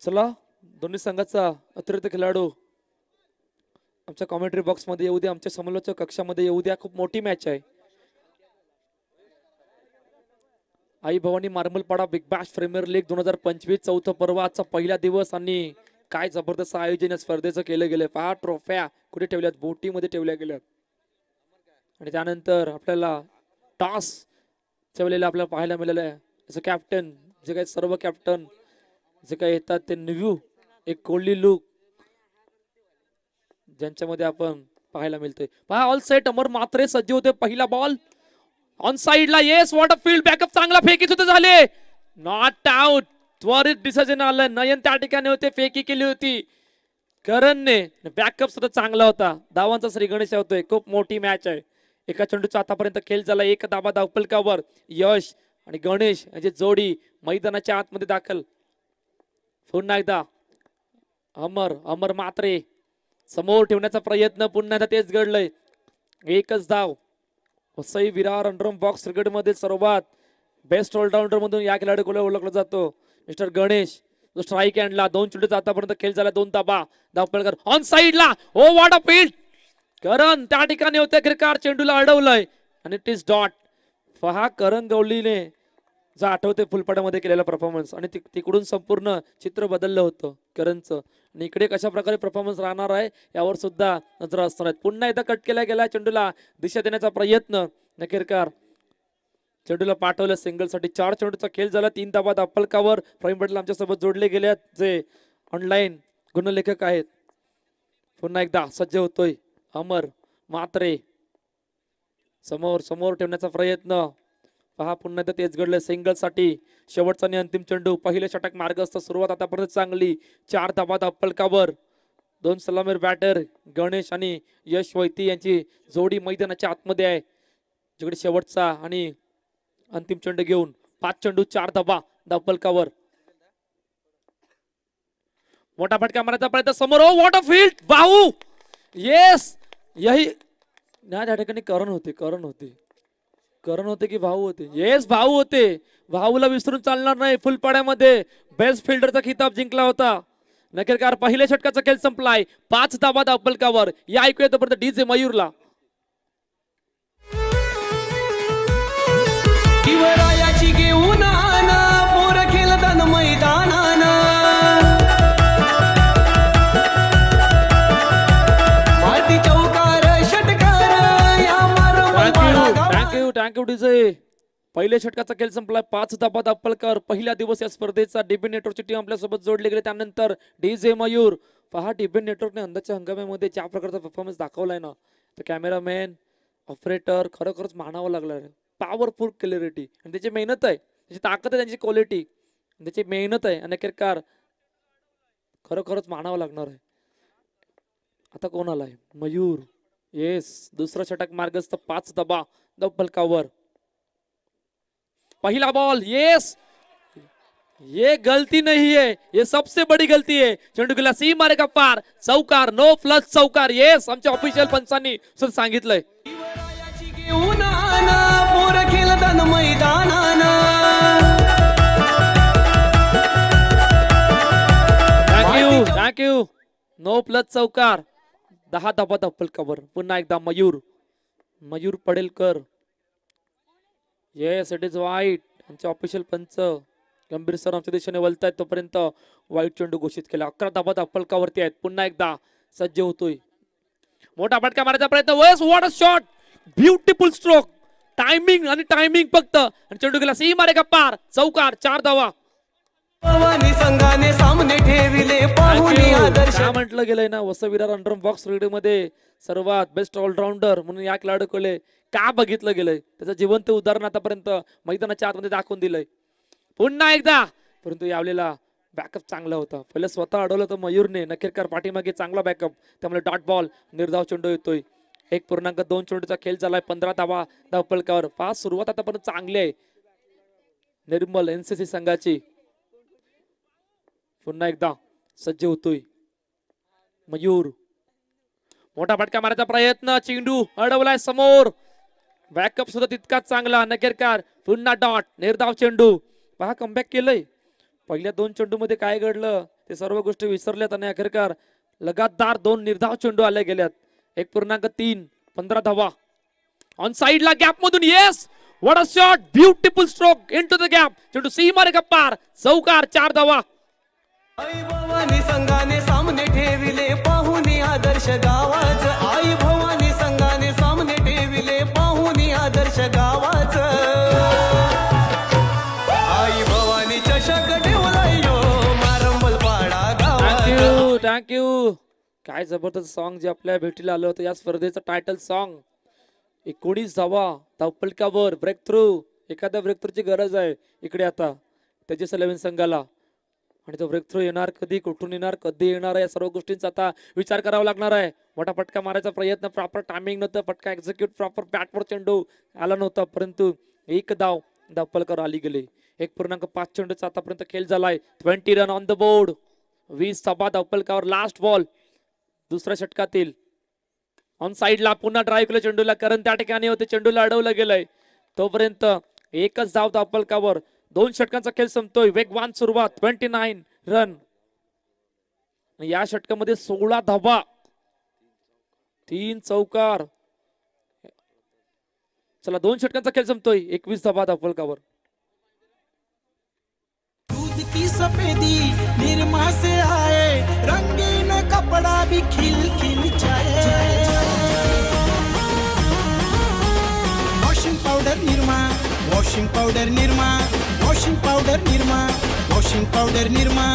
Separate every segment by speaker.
Speaker 1: चला दोन्ही संघाचा अतिरिक्त खेळाडू आमच्या कॉमेंट्री बॉक्स मध्ये येऊ द्या, आमच्या समालोचक कक्षामध्ये येऊ द्या. खूप मोठी मॅच आहे. आई Bhavani Marbalpada big bash premier league 2025 चौथा पर्व आजचा पहिला दिवस आणि काय जबरदस्त आयोजन या स्पर्धेचं केलं गेलं. 5 ट्रॉफ्या कुठे ठेवल्यात, बोटीमध्ये ठेवल्या गेल्यात. आणि त्यानंतर आपल्याला टॉस ठेवलेलं आपल्याला पाहायला मिळालं आहे. जसं कॅप्टन जे काही सर्व कॅप्टन जे काही येतात ते निव्यू एक कोहली लुक ज्यांच्यामध्ये आपण पाहायला मिळतोय. पहा ऑल सेट अमर मात्रे सज्ज होते. पहिला बॉल ऑन साइडला. Yes what a field backup. चांगला फेकी सुद्धा झाले. Not out. त्वरित डिसिजन आलं. नयन त्या ठिकाणी होते, फेकी केली होती करणने. बॅकअप सुद्धा चांगला होता. धावांचा श्री गणेश होतोय. खूप मोठी मॅच आहे. एका चेंडूचा आतापर्यंत खेळ झाला. एक धाबा धावपलकावर. यश आणि गणेश यांची जोडी मैदानाच्या आतमध्ये दाखल. पुन्हा एकदा अमर मात्रे समोर ठेवण्याचा प्रयत्न. पुन्हा एकदा तेच घडलंय. एकच धाव. वसई विरार अंडरम बॉक्स क्रिकेट मध्ये सर्वात बेस्ट ऑलराऊंडर म्हणून या खेळाडूला ओळखला जातो मिस्टर गणेश. जो स्ट्राईक हँडला 2 चेंडूचा आतापर्यंत खेळ झाला. 2 धाबा धावपलकर ऑन साइडला. ओ व्हॉट अ फील्ड. करण त्या ठिकाणी होते. क्रिकार चेंडूला अडवलंय आणि इट इज डॉट. पहा करण गवळीने जो आठवते फुलपाड्यामध्ये केलेला परफॉर्मन्स आणि तिकडून संपूर्ण चित्र बदललं होतं करणचं. आणि इकडे कशा प्रकारे परफॉर्मन्स राहणार आहे यावर सुद्धा नजर असणार. पुन्हा एकदा कट केला गेला. चेंडूला दिशा देण्याचा प्रयत्न. नकेरकार चेंडूला पाठवलं सिंगल साठी. 4 चेंडूचा खेळ झाला. 3 धाबा धावपलकावर. प्रवीण पटेल आमच्या सोबत जोडले गेले जे ऑनलाईन गुणलेखक आहेत. पुन्हा एकदा सज्ज होतोय अमर मात्रे. समोर ठेवण्याचा प्रयत्न. पहा पुन्हा एकदा तेच घडलं. सिंगल साठी शेवटचा आणि अंतिम चेंडू. पहिले षटक मार्गस्थ. सुरुवात आतापर्यंत चांगली. 4 धाबा धावपलकावर. 2 सलामीर बॅटर गणेश आणि यश वैती यांची जोडी मैदानाच्या आतमध्ये आहे. जिकडे शेवटचा आणि अंतिम चेंडू घेऊन 5 चेंडू 4 धाबा धावपलकावर. मोठा फटका मारायचा प्रयत्न. समोर. ओ व्हॉट अ फील्ड. भाऊ. येस यही त्या ठिकाणी करण होते की भाऊ होते. येस भाऊ होते. भाऊला विसरून चालणार नाही. फुलपाड्यामध्ये बेस्ट फिल्डरचा खिताब जिंकला होता. नकेरकार पहिल्या षटकाचा खेळ संपलाय. 5 धाबा धावपलकावर. या ऐकूया तोपर्यंत डीजे मयूरला.
Speaker 2: शिवरायाची घेऊन आना पोर खेळताना मैदानाना. माती चौकार षटकार या
Speaker 1: थँक्यू डीजे. पहिल्या षटकाचा खेळ संपलाय. 5 धाबा धावपलकावर. पहिला दिवस या स्पर्धेचा. डीबी नेटवर्कची टीम आपल्या सोबत जोडली गेली. त्यानंतर डीजे मयूर. पहा डीबी नेटवर्कने अंदाच्या हंगामामध्ये ज्या प्रकारचा परफॉर्मन्स दाखवलाय ना, तर कॅमेरामॅन ऑपरेटर खरोखरच मानावं लागलं. पॉवरफुल क्लॅरिटी आणि त्याची मेहनत आहे, त्याची ताकद आहे, त्यांची क्वालिटी, त्याची मेहनत आहे. आणि किरकार खरोखरच मानावं लागणार आहे. आता कोण आलाय? मयूर. येस दुसरा षटक मार्गस्थ. 5 धाबा धावपलकावर. पहला बॉल. यस ये गलती नहीं है, ये सबसे बड़ी गलती है. चेंडू गेला सी मारेगा पार. चौकार. नो प्लस चौकार. येस आमच्या ऑफिशियल पंचांनी सांगितलंय. थँक्यू. नो प्लस चौकार. 10 धाबा धावपलकावर. पुन्हा एकदा मयूर पडेलकर. येस इट इज वाईट. आमचे ऑफिशियल पंच गंभीर सर आमच्या दिशेने वळतायत. तोपर्यंत वाईट चेंडू घोषित केला. 11 धाबा धावपलकावरती आहेत. पुन्हा एकदा सज्ज होतोय. मोठा फटका मारायचा प्रयत्न. वेस what a shot. Beautiful stroke. Timing फक्त. आणि चेंडू गेला सी मारेगा पार. चौकार. 4 धावा.
Speaker 2: संघाने सामने ठेविले पाहुणे आदर्श.
Speaker 1: काय म्हटलं गेलंय ना, वसई विरार अंडरम बॉक्स क्रिकेट मध्ये सर्वात बेस्ट ऑलराऊंडर म्हणून या खेळाडूकडे का बघितलं गेलंय. त्याचं जिवंत उदाहरण आतापर्यंत मैदानाच्या आतमध्ये दाखवून दिलंय. पुन्हा एकदा. परंतु यावेळेला बॅकअप चांगला होता. पहिले स्वतः अडवलं तर मयूरने. नकेरकार पाठीमागे चांगला बॅकअप. त्यामुळे डॉट बॉल. निर्धाव चेंडू येतोय. 1.2 चेंडूचा खेळ झालाय. 15 धावा धावपलकावर. 5 सुरुवात आतापर्यंत चांगली आहे निर्मल एनसीसी संघाची. पुन्हा एकदा सज्ज होतोय मयूर. मोठा फटका मारायचा प्रयत्न. चेंडू अडवलाय समोर. बॅकअप सुद्धा तितकाच चांगला. नकेरकार पुन्हा डॉट. निर्धाव चेंडू. पहा कमबॅक केलंय. पहिल्या 2 चेंडूमध्ये काय घडलं ते सर्व गोष्टी विसरल्यात आणि अखेरकार लगातार 2 निर्धाव चेंडू आले गेल्यात. 1.3 15 धावा ऑन साइडला गॅप मधून. Yes what a shot, beautiful stroke into the gap. चेंडू सीमारे गप्पार, चौकार, 4 धावा.
Speaker 2: आई भवानी संघाने सामने ठेविले पाहुणी आदर्श गावाच. आई भवानी संघाने सामने ठेविले पाहुणी आदर्श गावाच. आई भवानी चषक ठेवलाय यो मारंबल पाडा गावात.
Speaker 1: थँक्यू. काय जबरदस्त सॉन्ग जे आपल्या भेटीला आलं होतं या स्पर्धेचं टायटल सॉन्ग. 19 धावा धावपलकावर, ब्रेक थ्रू. एखाद्या ब्रेक थ्रूची गरज आहे इकडे आता त्याच्या 11 संघाला. आणि तो ब्रेक थ्रू येणार कधी, कुठून येणार, कधी येणार या सर्व गोष्टींचा आता विचार करावा लागणार आहे. मोठा फटका मारायचा प्रयत्न, प्रॉपर टायमिंग नव्हतं, फटका एक्झिक्यूट प्रॉपर बॅटवर चेंडू आला नव्हता, परंतु एक धाव धावपलकावर आली गेली. 1.5 चेंडूचा आतापर्यंत खेळ झालाय. 20 रन ऑन द बोर्ड. 20 धावा धावपलकावर. लास्ट बॉल दुसऱ्या षटकातील. ऑन साइडला पुन्हा ड्राईव्ह केलं चेंडूला, कारण त्या ठिकाणी होते चेंडूला अडवलं गेलंय. तोपर्यंत एकच धाव धावपलकावर. 2 षटकांचा खेळ संपतोय. वेगवान सुरुवात. 29 रन. या षटकामध्ये 16 धावा, 3 चौकार. चला 2 षटकांचा खेळ संपतोय. 21 धावा धावपलकावर.
Speaker 3: दूध की सफेदी निरमा से आए, रंगीन कपड़ा भी खिल खिल जाए. Washing powder Nirma, washing powder Nirma, washing powder Nirma, washing powder Nirma.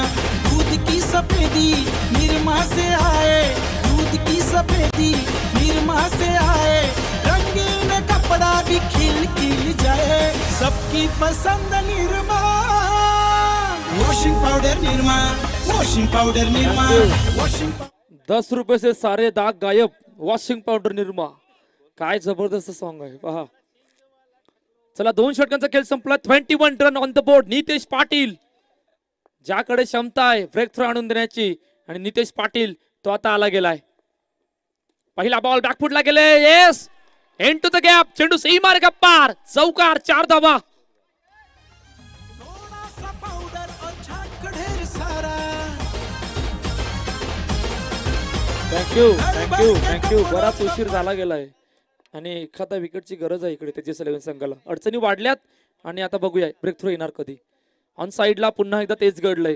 Speaker 3: दूध की सफेदी निरमा से आए, दूध की सफेदी निरमा से आए, रंगीन कपड़ा भी खिल खिल जाए. सबकी पसंद Nirma. Washing powder Nirma, washing powder Nirma, washing.
Speaker 1: 10 रुपये से सारे दाग गायब. Washing powder Nirma. काय जबरदस्त सॉन्ग आहे पहा. चला 2 षटकांचा खेळ संपला. 21 run on the board. Nitesh Patil ज्याकडे क्षमता आहे ब्रेक थ्रू आणून देण्याची, आणि नितेश पाटील तो आता आला गेलाय. पहिला बॉल बॅकफुटला गेले. Yes into the gap. चेंडू सीमारे गप्पार, चौकार, 4 धावा.
Speaker 3: थोड़ा सा पाउडर और छाछ ढेर सारा.
Speaker 1: Thank you thank you thank you. बराच उशीर झाला गेलाय आणि एखादा विकेटची गरज आहे इकडे त्याच्या 11 संघाला. अडचणी वाढल्यात आणि आता बघूया ब्रेक थ्रू येणार कधी. ऑन साइडला पुन्हा एकदा तेच घडलंय.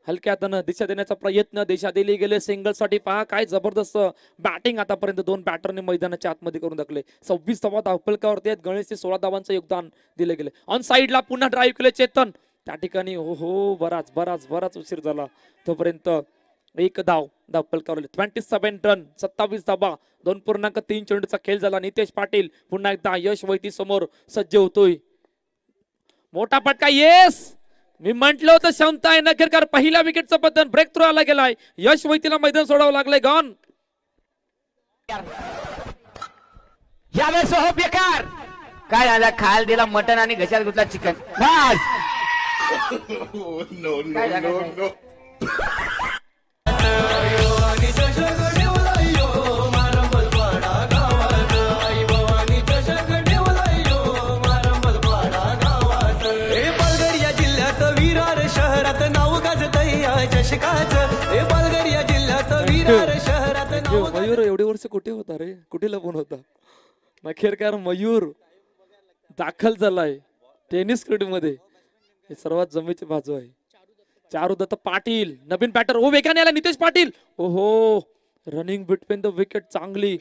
Speaker 1: हलक्या हातानं दिशा देण्याचा प्रयत्न, दिशा दिली गेले सिंगल साठी. पहा काय जबरदस्त बॅटिंग आतापर्यंत 2 बॅटरने मैदानाच्या आतमध्ये करून दाखले. 26 धावा धावपलकावरती आहेत. गणेशचे 16 धावांचं योगदान दिले गेले. ऑन साइडला पुन्हा ड्राईव्ह केले चेतन. त्या ठिकाणी हो बराच बराच बराच उशीर झाला. तोपर्यंत एक धाव धावपलकावर. 27 रन, 27 धावा, 2.3 चेंडूचा खेळ झाला. नितेश पाटील पुन्हा एकदा यश वैती समोर सज्ज होतोय. मोठा फटका. येस मी म्हंटल होतं क्षमता आहे. नखेरकार पहिल्या विकेटचं पतन. ब्रेक थ्रू आला गेलाय. यश वैतीला मैदान सोडावं लागलंय. गॉन.
Speaker 4: यावेळेस हो बेकार. काय झालं, खायला दिला मटन आणि घशात घुसला चिकन. बस. काय झालं?
Speaker 2: आणि चषक ठेवलाय यो मारंबल पाडा गावात. आई भवानी चषक ठेवलाय यो मारंबल पाडा गावात. हे पालघर या जिल्ह्यात विरार शहरात नाव गाजतय या चषकाचं. हे पालघर या जिल्ह्यात विरार शहरात नाव.
Speaker 1: मयूर एवढे वर्ष कुठे होता रे, कुठे लपून होता? नखेरकार मयूर दाखल झालाय टेनिस क्रीडमध्ये. हे सर्वात जमेची बाजू आहे. चारुदत्त पाटील नवीन बॅटर. ओ वेगाने आला नितेश पाटील. ओहो रनिंग बिटवीन द विकेट चांगली,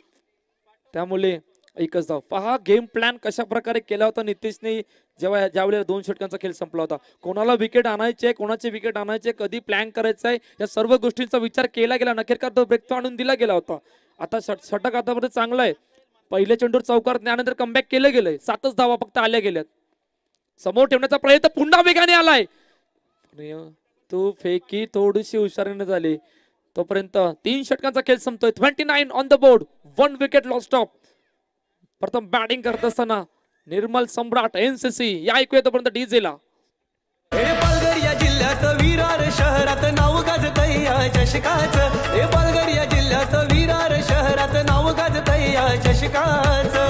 Speaker 1: त्यामुळे एकच धाव. पहा गेम प्लॅन कशा प्रकारे केला होता नितेशने. जेव्हा ज्यावेळेला 2 षटकांचा खेळ संपला होता, कोणाला विकेट आणायचे, कोणाचे विकेट आणायचे, कधी प्लॅन करायचंय, या सर्व गोष्टींचा विचार केला गेला. नखेरकार तो ब्रेक आणून दिला गेला होता. आता षटक आतापर्यंत चांगला आहे. पहिल्या चेंडूर चौकार, त्यानंतर कमबॅक केलं गेलंय. 7च धावा फक्त आल्या गेल्यात. समोर ठेवण्याचा प्रयत्न पुन्हा वेगाने आलाय. तू फेकी थोडीशी हुशारीने झाली. तोपर्यंत 3 षटकांचा खेळ संपतोय. 29 on the board. 1 wicket lost of. प्रथम बॅटिंग करत असताना निर्मल सम्राट एनसीसी या ऐकूया. तोपर्यंत डीजेला.
Speaker 2: हे पालघर या जिल्ह्यात विरार शहरात नाव गाजतय या चषकाचं. हे पालघर या जिल्ह्यात विरार शहरात नाव गाजतय या चषकाचं.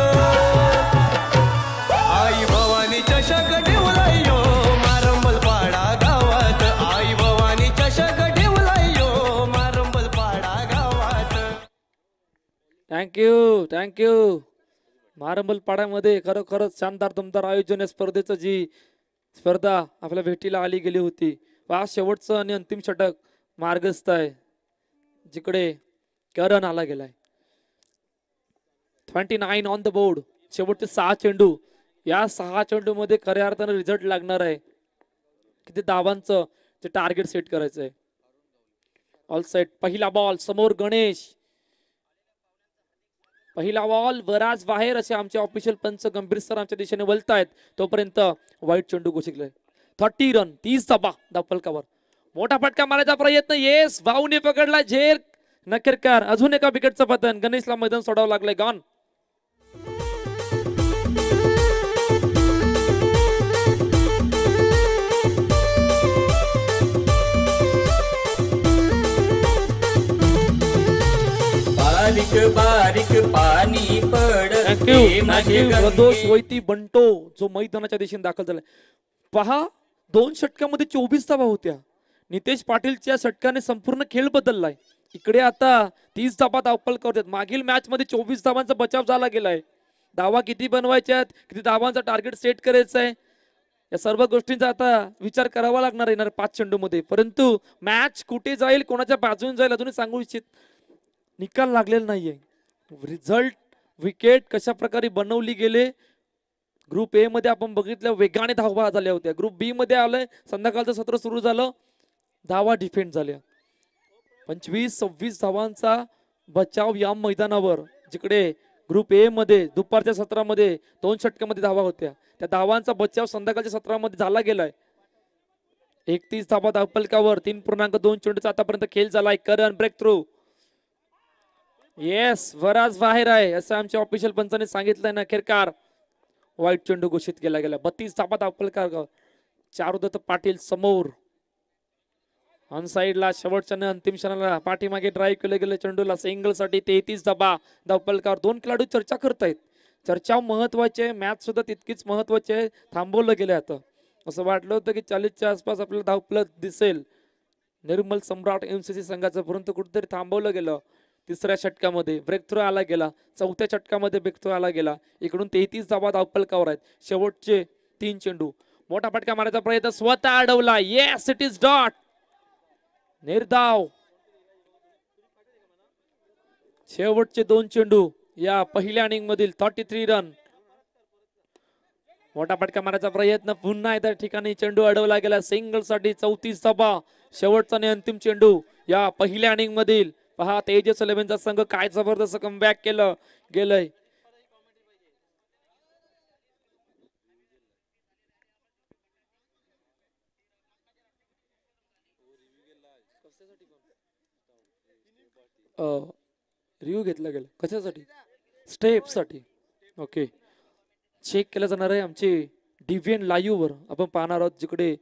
Speaker 2: आई भवानी चषक ठेवलाय यो मारंबल पाडा गावात.
Speaker 1: थँक्यू मारंबल पाड्यामध्ये खरोखरच शानदार दमदार आयोजन या स्पर्धेचं जी स्पर्धा आपल्या भेटीला आली गेली होती. वा शेवटचं आणि अंतिम षटक मार्गस्थ आहे जिकडे करण आला गेलाय. 29 ऑन द बोर्ड. शेवटचे 6 चेंडू. या 6 चेंडू मध्ये खऱ्या अर्थानं रिझल्ट लागणार आहे. किती धावांचं जे टार्गेट सेट करायचं आहे. All set. पहिला बॉल समोर गणेश. पहिला बॉल बराच बाहेर असे आमचे ऑफिशियल पंच गंभीर सर आमच्या दिशेने वळतायत. तोपर्यंत वाईट चेंडू घोषितलाय. 30 रन 30 धाबा धावफलकावर. मोठा फटका मारायचा प्रयत्न. येस भाऊने पकडला झेर नकेरकर. अजून एका विकेटचं पतन. गणेशला मैदान सोडावं लागलंय. गॉन.
Speaker 2: बारीक बारीक पाणी पड
Speaker 1: प्रदोष वैती बंटो जो मैदानाच्या दिशेने दाखल झालाय. पहा 2 षटकामध्ये 24 धावा होत्या. नितेश पाटीलच्या षटकाने संपूर्ण खेळ बदललाय. इकडे आता 30 धावा धावफल करतात. मागील मॅच मध्ये 24 धावांचा बचाव झाला गेलाय. धावा किती बनवायच्यात, किती धावांचा टार्गेट सेट करायचा आहे, या सर्व गोष्टींचा आता विचार करावा लागणार येणार 5 चेंडू मध्ये. परंतु मॅच कुठे जाईल, कोणाच्या बाजूने जाईल अजूनही सांगू इच्छित निकाल लागलेला नाहीये. रिझल्ट विकेट कशा प्रकारे बनवली गेले. ग्रुप ए मध्ये आपण बघितलं वेगाने धावा झाल्या होत्या. ग्रुप बी मध्ये आलंय संध्याकाळचं सत्र सुरू झालं. धावा डिफेंड झाल्या. 25-26 धावांचा बचाव या मैदानावर. जिकडे ग्रुप ए मध्ये दुपारच्या सत्रामध्ये 2 षटकामध्ये धावा होत्या, त्या धावांचा बचाव संध्याकाळच्या सत्रामध्ये झाला गेलाय. 31 धावा धावफलकावर. 3.2 चेंडूचा आतापर्यंत खेळ झालाय. करण ब्रेक थ्रू. येस बराच बाहेर आहे असं आमच्या ऑफिशियल पंचाने सांगितलंय ना. खेरकार. वाईट चेंडू घोषित केला गेला. 32 धावा धावफलकार. चारुदत्त पाटील समोर ऑन साइडला. शेवटच्या अंतिम क्षणाला पाठीमागे ड्राईव्ह केलं गेलं चेंडूला सिंगल साठी. 33 धावा धावफलकार. 2 खेळाडू चर्चा करतायत. चर्चा महत्वाची आहे. मॅच सुद्धा तितकीच महत्वाची आहे. थांबवलं गेलं आता. असं वाटलं होतं की 40च्या आसपास आपल्याला धावफलक दिसेल निर्मल सम्राट MCC संघाचं, परंतु कुठेतरी थांबवलं गेलं. 3ऱ्या षटकामध्ये ब्रेक थ्रू आला गेला. 4थ्या षटकामध्ये ब्रेक थ्रू आला गेला. इकडून 33 धावा धावफलकावर आहेत. शेवटचे 3 चेंडू. मोठा फटका मारायचा प्रयत्न स्वतः अडवला. Yes it is dot. निर्धाव. शेवटचे 2 चेंडू या पहिल्या इनिंग मधील. 33 रन. मोठा फटका मारायचा प्रयत्न. पुन्हा त्या ठिकाणी चेंडू अडवला गेला सिंगल साठी. 34 धावा. शेवटचा आणि अंतिम चेंडू या पहिल्या इनिंग मधील. पहा तेजस 11चा संघ काय जबरदस्त कमबॅक केलं गेलंय. रिव्ह्यू घेतला गेला कशासाठी? स्टेप साठी. ओके. चेक केलं जाणार आहे. आमची DVN लाईव्ह वर आपण पाहणार आहोत. जिकडे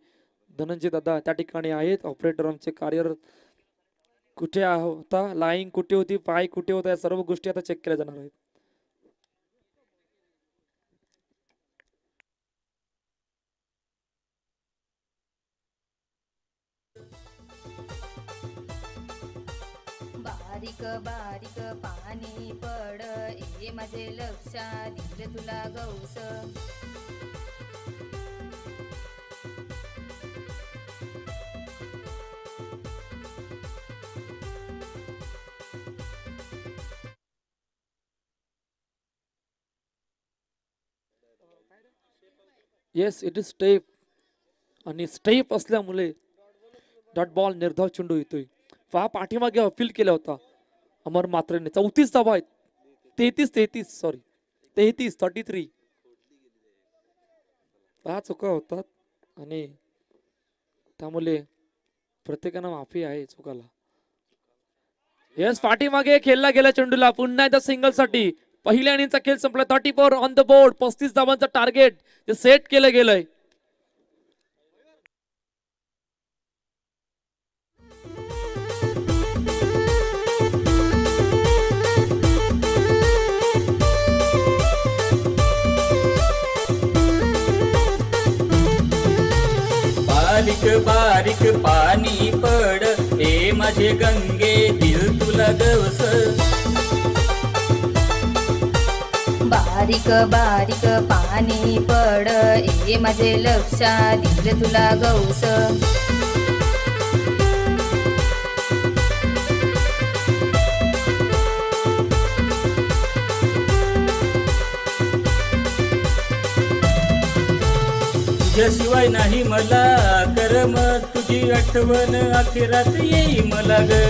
Speaker 1: धनंजय दादा त्या ठिकाणी आहेत. ऑपरेटर आमचे कार्यरत. कुठे होता लाईन, कुठे होती, पाय कुठे होता, या सर्व गोष्टी आता चेक केल्या जाणार आहेत.
Speaker 5: बारीक बारीक पाणी पड ये माझे लक्षात दिले तुला गौस.
Speaker 1: Yes it is step. आणि स्टेप असल्यामुळे डॉट बॉल निर्धाव चेंडू येतोय. पहा पाठीमागे अपील केला होता अमर मात्रेने. 34 धावा आहेत. 33 पहा चुका होतात आणि त्यामुळे प्रत्येकानं माफी आहे चुकाला. येस पाठीमागे खेळला गेला चेंडूला. पुन्हा एकदा सिंगल साठी. पहिल्या इनिंगचा खेळ संपला. 34 ऑन द बोर्ड. 35 धावांचं टार्गेट जे सेट केलं गेलंय.
Speaker 2: बारीक बारीक पाणी पड हे माझे गंगे दिल तुला गवस.
Speaker 5: बारीक बारीक पाणी पड ए माझे लक्षात दिलं तुला गौस
Speaker 6: तुझ्याशिवाय नाही मला करमत तुझी आठवण अखेरात येई मला ग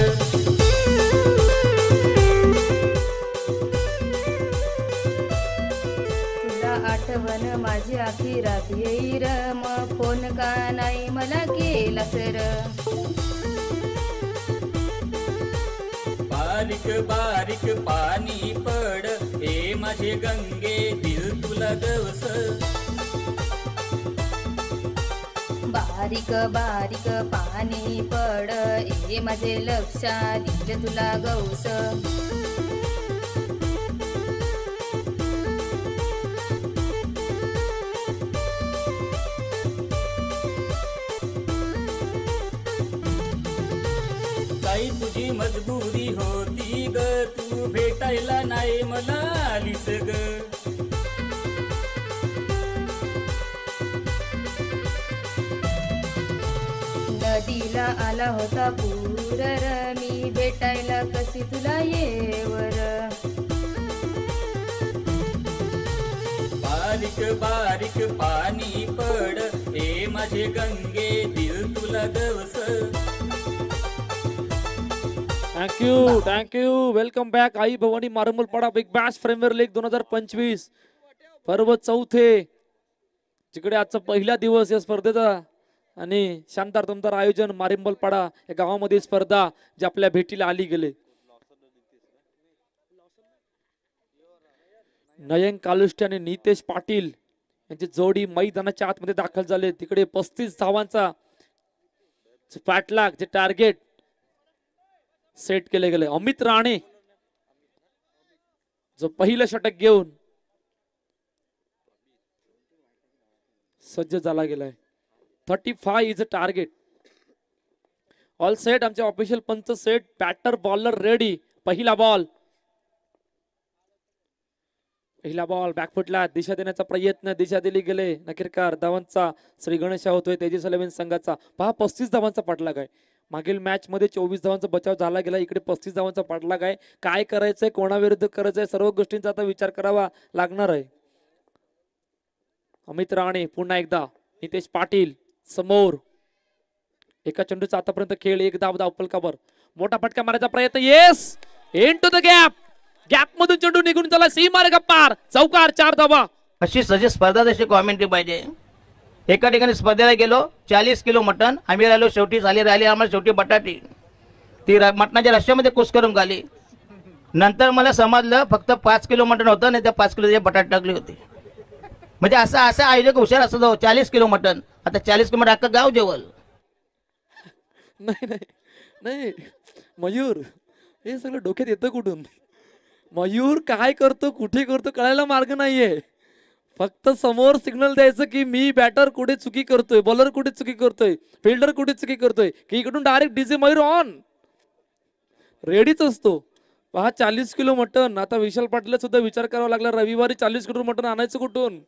Speaker 5: तुला आठवण माझी अखिरात येई र मग फोन का नाही मला केला सर
Speaker 6: बारीक बारीक पाणी पड ए माझे गंगे दिल तुला गवस
Speaker 5: बारीक बारीक पाणी पड ए माझे लक्षात दिलं तुला गौस
Speaker 6: काही तुझी मजबुरी होती ग तू भेटायला नाही मला आलीस ग
Speaker 5: नदीला आला होता पूर र मी भेटायला कशी तुला येवर
Speaker 6: बारीक बारीक पाणी पड ए माझे गंगे दिल तुला गवस
Speaker 1: थँक्यू वेलकम बॅक आई Bhavani Marmalpada big bash premier league 2025 पर्व चौथे जिकडे आजचा पहिला दिवस या स्पर्धेचा आणि शानदार दमदार आयोजन मारिंबलपाडा या गावामध्ये स्पर्धा जी आपल्या भेटीला आली गेले नयन कालुष्टे आणि नितेश पाटील यांची जोडी मैदानाच्या आतमध्ये दाखल झाले तिकडे 35 धावांचा पाठलाग जे टार्गेट सेट केले गेले अमित राणे जो पहिलं षटक घेऊन सज्ज झाला गेलाय 35 is a target all set आमचे ऑफिशियल पंच सेट बॅटर बॉलर रेडी पहिला बॉल बॅकफुटला दिशा देण्याचा प्रयत्न दिशा दिली गेले नकीरकार धावांचा श्री गणेशा होतोय तेजस 11 संघाचा पहा 35 धावांचा पाठलाग आहे मागील मॅच मध्ये 24 धावांचा बचाव झाला गेला इकडे 35 धावांचा पाठलाग आहे काय करायचंय कोणाविरुद्ध करायचंय सर्व गोष्टींचा आता विचार करावा लागणार आहे अमित राणे पुन्हा एकदा नितेश पाटील समोर एका चेंडूचा आतापर्यंत खेळ एक धाव फलकावर मोठा फटका मारायचा प्रयत्न येस इनटू द गॅप मधून चेंडू निघून चला सीमारेखा पार चौकार 4 धावा
Speaker 7: अशी सजी स्पर्धा तशी कॉमेंट्री पाहिजे एका ठिकाणी स्पर्धेला गेलो 40 किलो मटण आम्ही राहिलो शेवटी राहिली आम्हाला शेवटी बटाटी ती मटणाच्या रश्श्यामध्ये कुस करून खाली नंतर मला समजलं फक्त 5 किलो मटण होतं आणि त्या 5 किलो बटाटे टाकली होती म्हणजे असं आयोजक हुशार असतो 40 किलो मटण आता 40 किलो मटण अख्खं गाव जेवल
Speaker 1: नाही मयूर हे सगळं डोक्यात येतं कुठून मयूर काय करतो कुठे करतो कळायला मार्ग नाहीये फक्त समोर सिग्नल द्यायचं की मी बॅटर कुठे चुकी करतोय बॉलर कुठे चुकी करतोय फिल्डर कुठे चुकी करतोय की इकडून डायरेक्ट डीजे मयूर ऑन रेडीच असतो पहा 40 किलो मटन आता विशाल पाटील सुद्धा विचार करावा लागला रविवारी 40 किलो मटन आणायचं कुठून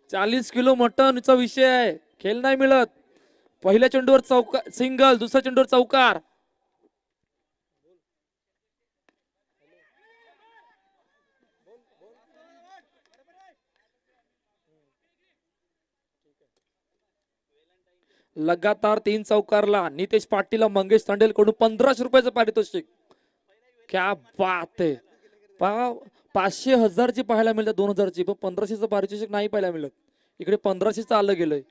Speaker 1: 40 किलो मटनचा विषय आहे खेळ नाही मिळत पहिल्या चेंडूवर चौकार सिंगल दुसऱ्या चेंडूवर चौकार लगातार 3 चौकारला नितेश पाटील मंगेश तांडेल कडून 1500 रुपयाचं पारितोषिक क्या बात आहे 500,000 ची पाहायला मिळतात 2000 ची पण 1500चं पारितोषिक नाही पाहायला मिळत इकडे 1500चं आलं गेलंय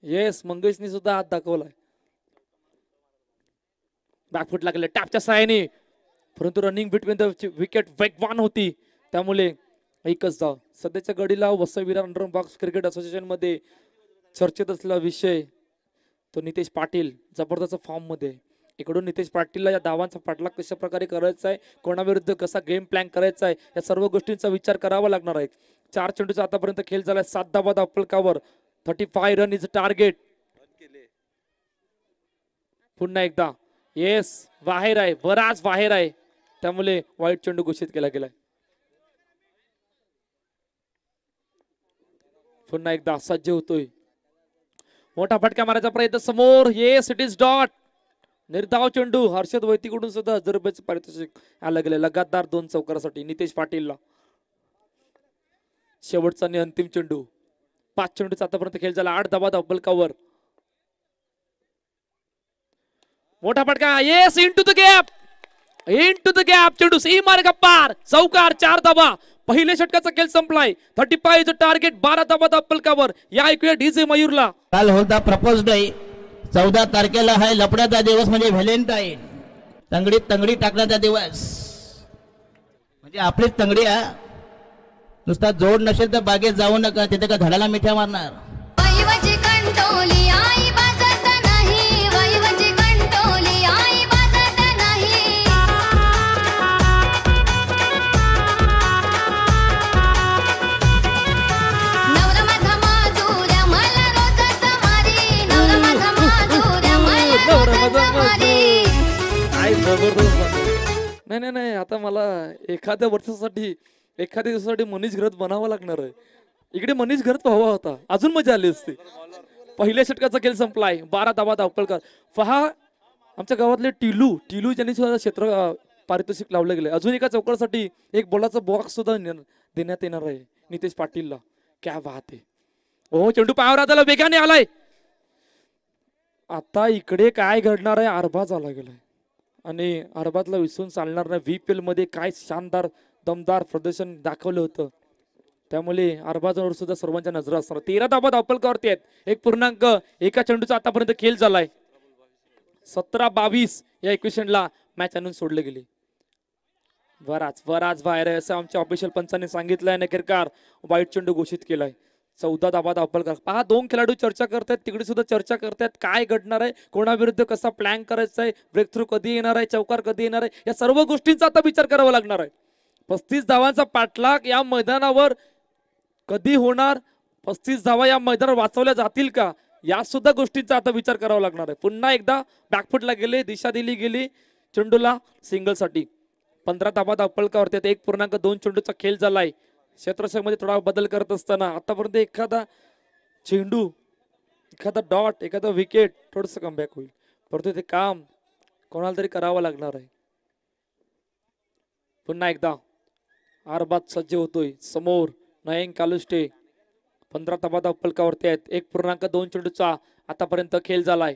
Speaker 1: येस मंगेशनी सुद्धा हात दाखवलाय बॅकफुट लागले टॅपच्या साहाय्याने परंतु रनिंग बिटवीन द विकेट वेगवान होती त्यामुळे एकच धाव सध्याच्या घडीला Vasai Virar under box cricket association मध्ये चर्चेत असलेला विषय तो नितेश पाटील जबरदस्त फॉर्म मध्ये इकडून नितेश पाटीलला या धावांचा पाठलाग कशा प्रकारे करायचा आहे कोणाविरुद्ध कसा गेम प्लॅन करायचा आहे या सर्व गोष्टींचा विचार करावा लागणार आहे 4 चेंडूचा आतापर्यंत खेळ झालाय 7 धावा धावफलकावर 35 रन इज टार्गेट पुन्हा एकदा येस बाहेर आहे बराच बाहेर आहे त्यामुळे वाईट चेंडू घोषित केला गेलाय पुन्हा एकदा सज्ज होतोय. मोठा फटका मारायचा प्रयत्न समोर. Yes it is dot. निर्धाव चेंडू. हर्षद वैतीकडून सुद्धा 1000 रुपयाचे पारितोषिक आलं गेलं लगातार 2 चौकारासाठी नितेश पाटीलला. शेवटचा आणि अंतिम चेंडू. 5 चेंडूचा आतापर्यंत खेळ झाला. 8 धावा डबल कव्हर. मोठा फटका. Yes into the gap. Into the gap. चेंडू सीमारेखा पार. चौकार. 4 धावा. पहिल्या षटकाचा खेळ संपलाय. 35 इज टार्गेट. 12 धावा डबल कव्हर. या ऐकूया डीजे मयूरला.
Speaker 7: काल होता प्रपोज डे. 14 तारखेला आहे लपड्याचा दिवस म्हणजे व्हॅलेंटाईन. तंगडीत तंगडी टाकण्याचा दिवस म्हणजे आपलीच तंगडी. नुसता जोड नसेल तर बागेत जाऊ नका. तिथे का झाडाला मिठ्या मारणार.
Speaker 8: वैवची कंटोली आई बाजत नाही. वैवची कंटोली आई बाजत नाही. नवरा माझा माजुऱ्या मला रोजच मारी. नवरा माझा माजुऱ्या मला रोजच मारी.
Speaker 1: काय जबरदस्त. नाही नाही नाही आता मला एखाद्या दिवसासाठी मनीष घरात बनावं लागणार आहे. इकडे मनीष घरात व्हावा होता अजून मजा आली असती. पहिल्या षटकाचा खेळ संपलाय. 12 धावा धावपलकर. पहा आमच्या गावातले टिलू ज्यांनी सुद्धा क्षेत्र पारितोषिक लावलं गेलं. अजून एका चौकासाठी एक बॉलाचा बॉक्स सुद्धा देण्यात येणार आहे नितेश पाटीलला. क्या बात आहे. ओ चेंडू पायावर आला. वेगाने आलाय. आता इकडे काय घडणार आहे. आरबा झाला गेलाय आणि आरबातला विसरून चालणार नाही. VPL मध्ये काय शानदार दमदार प्रदर्शन दाखवलं होतं. त्यामुळे अरबाजवळ सुद्धा सर्वांच्या नजर असणार. 13 धावा धावपलकावरती आहेत. 1.1 चेंडूचा आतापर्यंत खेळ झालाय. 17-22 या इक्वेशनला मॅच आणून सोडले गेले. बराच बाहेर आहे असं आमच्या ऑफिशियल पंचांनी सांगितलंय. नखेरकार वाईट चेंडू घोषित केलाय. 14 धावा धावपलकार. पहा 2 खेळाडू चर्चा करतायत. तिकडे सुद्धा चर्चा करतायत. काय घडणार आहे. कोणाविरुद्ध कसा प्लॅन करायचा आहे. ब्रेक थ्रू कधी येणार आहे. चौकार कधी येणार आहे. या सर्व गोष्टींचा आता विचार करावा लागणार आहे. 35 धावांचा पाठलाग या मैदानावर कधी होणार. 35 धावा या मैदानावर वाचवल्या जातील का. या सुद्धा गोष्टींचा आता विचार करावा लागणार आहे. पुन्हा एकदा बॅकफुटला गेले. दिशा दिली गेली चेंडूला सिंगल साठी. 15 धावा धावपलकावरती. 1.2 चेंडूचा खेळ झालाय. क्षेत्ररक्षक थोडा बदल करत असताना आतापर्यंत एखादा चेंडू एखादा डॉट एखादा विकेट थोडस कमबॅक होईल. परंतु ते काम कोणाला तरी करावं लागणार आहे. पुन्हा एकदा आरबात सज्ज होतोय. समोर नयन कालुष्टे. 15 धावा धावपलकावरती आहेत. 1.2 चेंडूचा आतापर्यंत खेळ झालाय.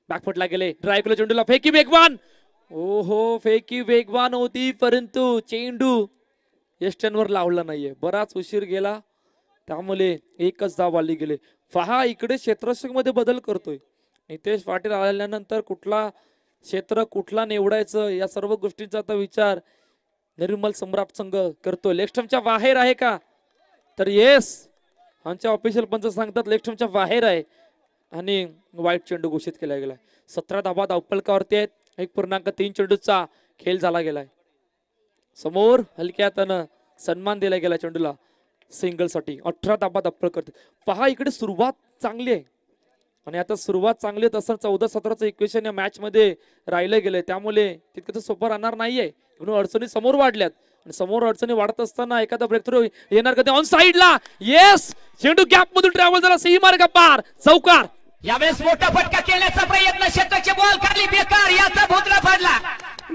Speaker 1: बॅकफुटला गेले. ड्राईव्ह केलं चेंडूला. फेकी वेगवान. ओहो फेकी वेगवान होती परंतु चेंडू यष्ट्यांवर लावला नाहीये. बराच उशीर गेला त्यामुळे एकच धाव आली गेले. पहा इकडे क्षेत्ररक्षक मध्ये बदल करतोय नितेश पाटील. आल्यानंतर कुठला क्षेत्र कुठला निवडायचं या सर्व गोष्टींचा आता विचार निर्मल सम्राट संघ करतोय. लेफ्टमच्या बाहेर आहे का तर येस आमच्या ऑफिशियल पंच सांगतात लेफ्टमच्या बाहेर आहे आणि वाईट चेंडू घोषित केला गेलाय. 17 धावा धावपलकावरती आहेत. 1.3 चेंडूचा खेळ झाला गेलाय. समोर हलक्या हातानं सन्मान दिला गेला चेंडूला सिंगल साठी. 18 धावा धावपलकर. पहा इकडे सुरुवात चांगली आहे आणि आता सुरुवात चांगली तसं 14-17चं इक्वेशन या मॅच मध्ये राहिलं गेलंय. त्यामुळे तितकं सोपं राहणार नाहीये. म्हणून अडचणी समोर वाढल्यात आणि समोर अडचणी वाढत असताना एखादा ब्रेक थ्रू येणार कधी. ऑन साइडला येस चेंडू गॅप मधून ट्रॅव्हल झाला. सीमारेखा पार. चौकार.
Speaker 4: यावेळेस मोठा फटका खेळण्याचा प्रयत्न. क्षेत्राचे बॉल खाली बेकार. याचा भोतला पडला.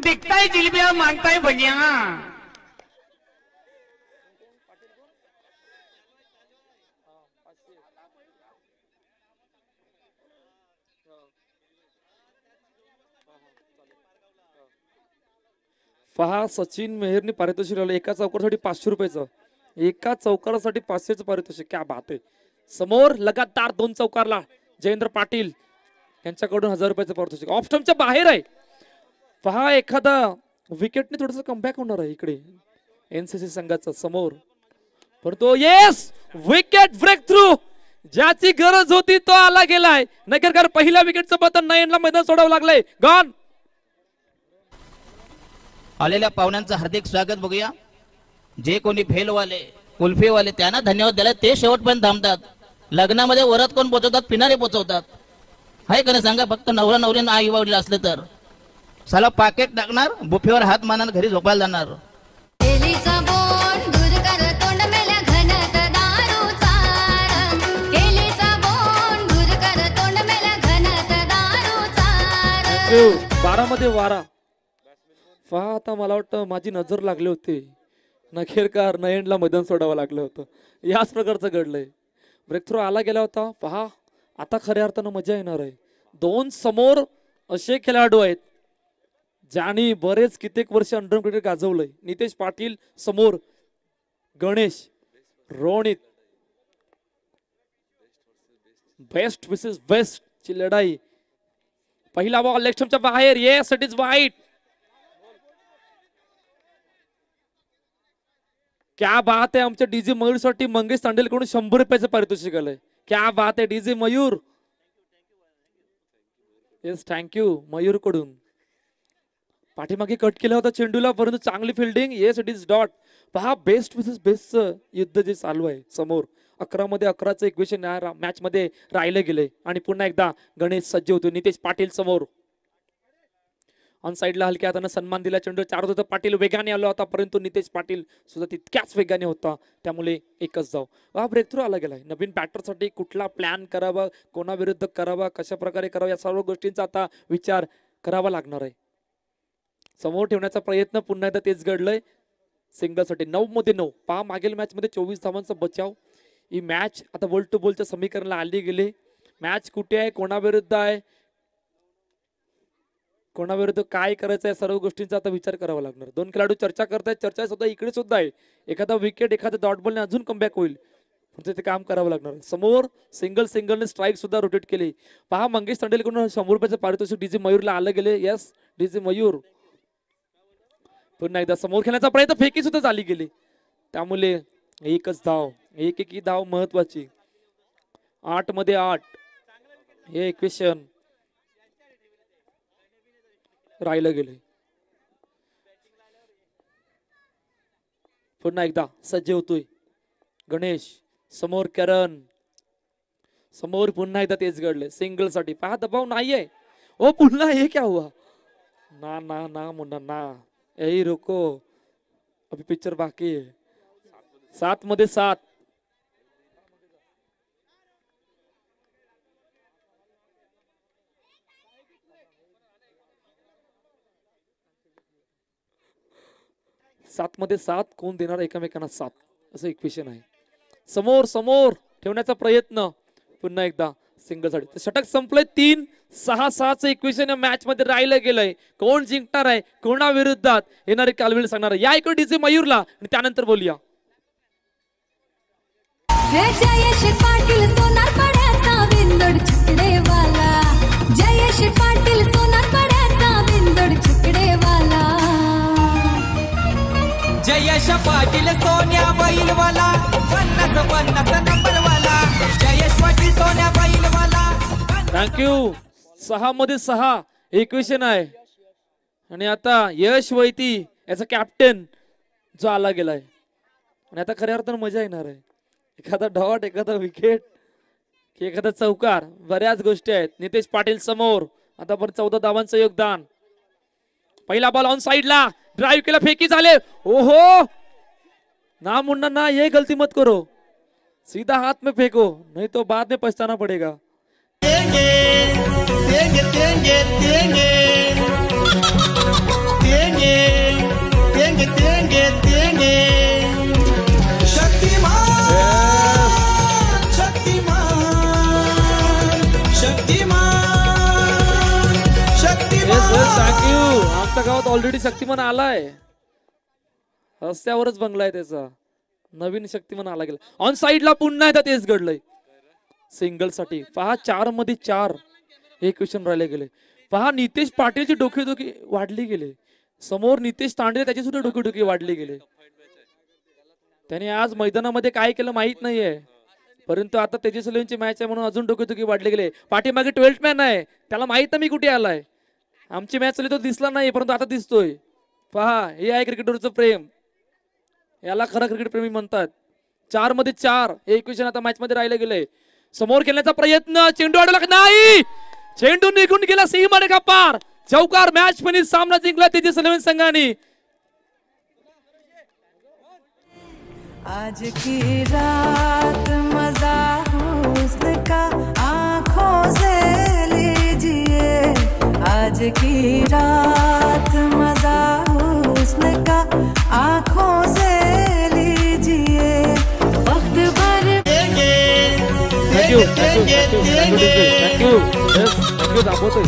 Speaker 4: दिखताय जिलबिया मागताय भनिया.
Speaker 1: पहा सचिन मेहरनी पारितोषिक लावलं एका चौकारासाठी 500 रुपयाचं. एका चौकारासाठी 500चं पारितोषिक. क्या बात आहे. समोर लगातार 2 चौकारला जयेंद्र पाटील यांच्याकडून 1000 रुपयाचं पारितोषिक. ऑफ स्टंपच्या बाहेर आहे. पहा एखादा विकेटने थोडस कमबॅक होणार आहे इकडे NCC संघाचा समोर. परंतु येस विकेट ब्रेक थ्रू ज्याची गरज होती तो आला गेलाय. नगरकर पहिल्या विकेटचं बटन नयनला मैदान सोडावं लागलंय. गॉन.
Speaker 7: आलेल्या पाहुण्यांचं हार्दिक स्वागत बघूया. जे कोणी भेलवाले कुल्फीवाले त्यांना धन्यवाद द्यायला ते शेवटपर्यंत थांबतात. लग्नामध्ये वरात कोण पोचवतात. पिणारे पोचवतात. हाय का नाही सांगा. फक्त नवरा नवरीनं आई वडील असले तर साला पाकेट टाकणार बुफेवर हात मानानं घरी झोपायला जाणार.
Speaker 8: एलीचा बोन दूर कर तोंड मेल्या घन
Speaker 1: थँक्यू. 12 मध्ये 12. पहा आता मला वाटतं माझी नजर लागली होती. नखेरकार नयनला मैदान सोडावं लागलं होतं. याच प्रकारचं घडलंय. ब्रेक थ्रू आला गेला होता. पहा आता खऱ्या अर्थानं मजा येणार आहे. 2 समोर असे खेळाडू आहेत ज्यांनी बरेच कित्येक वर्ष अंडर क्रिकेट गाजवलंय. नितेश पाटील समोर Ganesh Ronit. Best versus best ची लढाई. पहिला बॉल लेग स्टंपच्या बाहेर. येस इट इज वाईट. क्या बात आहे. आमच्या डीजे मयूर साठी मंगेश तांडेलकडून 100 रुपयाचं पारितोषिक आलंय. क्या बात आहे DJ Mayur. Yes thank you Mayur कडून. पाठीमागे कट केला होता चेंडूला परंतु चांगली fielding. Yes it is dot. पहा बेस्ट वर्सेस बेस्टचं युद्ध जे चालू आहे समोर. 11 मध्ये 11चं इक्वेशन मॅच मध्ये राहिलं गेलंय. आणि पुन्हा एकदा गणेश सज्ज होतो. नितेश पाटील समोर ऑन साइडला हलक्या हाताने सन्मान दिला. चेंडू 4 होता. पाटील वेगाने आला होता परंतु नितेश पाटील सुद्धा तितक्याच वेगाने होता. त्यामुळे एकच धाव. हा ब्रेक थ्रू आला गेलाय. नवीन बॅटरसाठी कुठला प्लॅन करावा, कोणाविरुद्ध करावा, कशा प्रकारे करावा या सर्व गोष्टींचा आता विचार करावा लागणार आहे. समोर ठेवण्याचा प्रयत्न पुन्हा एकदा तेच घडलंय सिंगलसाठी. 9 मध्ये 9. पहा मागील मॅच मध्ये 24 धावांचा बचाव. ही मॅच आता बॉल टू बॉलच्या समीकरणाला आली गेली. मॅच कुठे आहे, कोणाविरुद्ध आहे, कोणाविरुद्ध काय करायचं आहे, सर्व गोष्टींचा आता विचार करावा लागणार. 2 खेळाडू चर्चा करतायत. चर्चा सुद्धा इकडे सुद्धा आहे. एखादा विकेट एखादा डॉट बॉलने अजून कमबॅक होईल ते काम करावं लागणार. समोर सिंगलने स्ट्राईक सुद्धा रोटेट केली. पहा मंगेश तांडेलकडून 100 रुपयाचं पारितोषिक डीजे मयूरला आलं गेले. Yes DJ Mayur. पुन्हा एकदा समोर खेळण्याचा प्रयत्न. फेकी सुद्धा झाली गेली. त्यामुळे एकच धाव. एक धाव महत्वाची. 8 मध्ये 8 हे इक्वेशन राहिलं गेले. पुन्हा एकदा सज्ज होतोय गणेश. समोर करण. समोर पुन्हा एकदा तेच घडले सिंगल साठी. पहा दबाव नाहीये. ओ पुन्हा हे क्या हुआ. ना ना ना मुन्ना ना. यही रोको अभी पिक्चर बाकी है. 7 मध्ये 7. मध्ये 7 कोण देणार एकमेकांना 7 असं इक्वेशन आहे. समोर ठेवण्याचा प्रयत्न. पुन्हा एकदा सिंगल साठी. षटक संपलंय. 3-6-6चं इक्वेशन मॅच मध्ये राहिलं गेलंय. कोण जिंकणार आहे, कोणा विरुद्धात येणारे कालवेळ सांगणार आहे. या इकडे डीजे मयूरला आणि त्यानंतर बोलूया.
Speaker 8: जयेश पाटील सोनार पड्याचा बिंदोड छकडेवाला. जयेश पाटील सोनार पड्याचा बिंदोड छकडेवाला.
Speaker 2: जयेश पाटील सोन्या बैलवाला 50 नंबरवाला. जयेश पाटील सोन्या बैलवाला.
Speaker 1: थँक्यू. 6 मध्ये 6 इक्वेशन आहे. आणि आता यश वैती याचा कॅप्टन जो आला गेलाय. आणि आता खऱ्या अर्थानं मजा येणार आहे. एखादा डॉट, एखादा विकेट, एखादा चौकार, बऱ्याच गोष्टी आहेत. नितेश पाटील समोर. आता पण 14 धावांचं योगदान. पहिला बॉल ऑन साइडला ड्राइव केला. फेकी झाले. ओहो ना मुन्ना ना, ये गलती मत करो. सीधा हाथ में फेंको नहीं तो बाद में पछताना पड़ेगा. आमच्या गावात ऑलरेडी शक्तिमान आलाय. रस्त्यावरच बंगला आहे त्याचा. नवीन शक्तिमान आला गेला. ऑन साइडला पुन्हा एकदा तेच घडलंय सिंगल साठी. पहा 4 मध्ये 4 हे क्वेश्चन राहिले गेले. पहा नितेश पाटीलची डोकेदुखी वाढली गेले. समोर नितेश तांडे त्याची सुद्धा डोकेदुखी वाढली गेले. त्याने आज मैदानामध्ये काय केलं माहित नाहीये परंतु आता तेजस्वीची मॅच आहे म्हणून अजून डोकेदुखी वाढली गेले. पाठीमागे 12th मॅन आहे. त्याला माहित नाही मी कुठे आलाय. आमची मॅच चालली तो दिसला नाही परंतु आता दिसतोय. पहा हे आहे क्रिकेटरचं प्रेम. याला खरं क्रिकेट प्रेमी म्हणतात. 4 मध्ये 4 हे इक्वेशन आता मॅच मध्ये राहिले गेले. समोर खेळण्याचा प्रयत्न. चेंडू अडवला नाही. चेंडू निघून गेला सीमारेखा पार. चौकार. Match finish. सामना जिंकला तेजस्वी संघाने.
Speaker 9: आज की रात मजा हुस्न का आंखों से लीजिए. आज आज की रात मजा हुस्न का आंखों से लीजिए वक्त भर
Speaker 1: थँक्यू थांबवतोय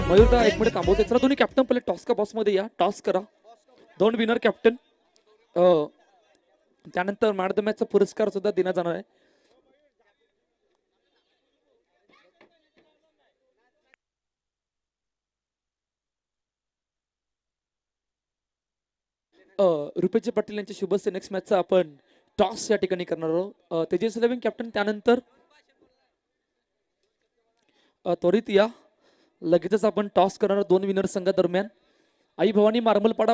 Speaker 1: मयूर दा 1 मिनिट थांबवतोय. चला दोन्ही कॅप्टन पहिले टॉस का बॉक्स मध्ये या. टॉस करा. 2 विनर कॅप्टन. त्यानंतर मॅन ऑफ द मॅचचा पुरस्कार सुद्धा देण्यात जाणार आहे. रुपेश पाटील यांच्या शुभस्य नेक्स्ट मॅचचा आपण टॉस या ठिकाणी करणार आहोत. Tejas eleven captain. त्यानंतर त्वरित या लगेचच आपण टॉस करणार 2 विनर संघादरम्यान. आई भवानी मार्मलपाडा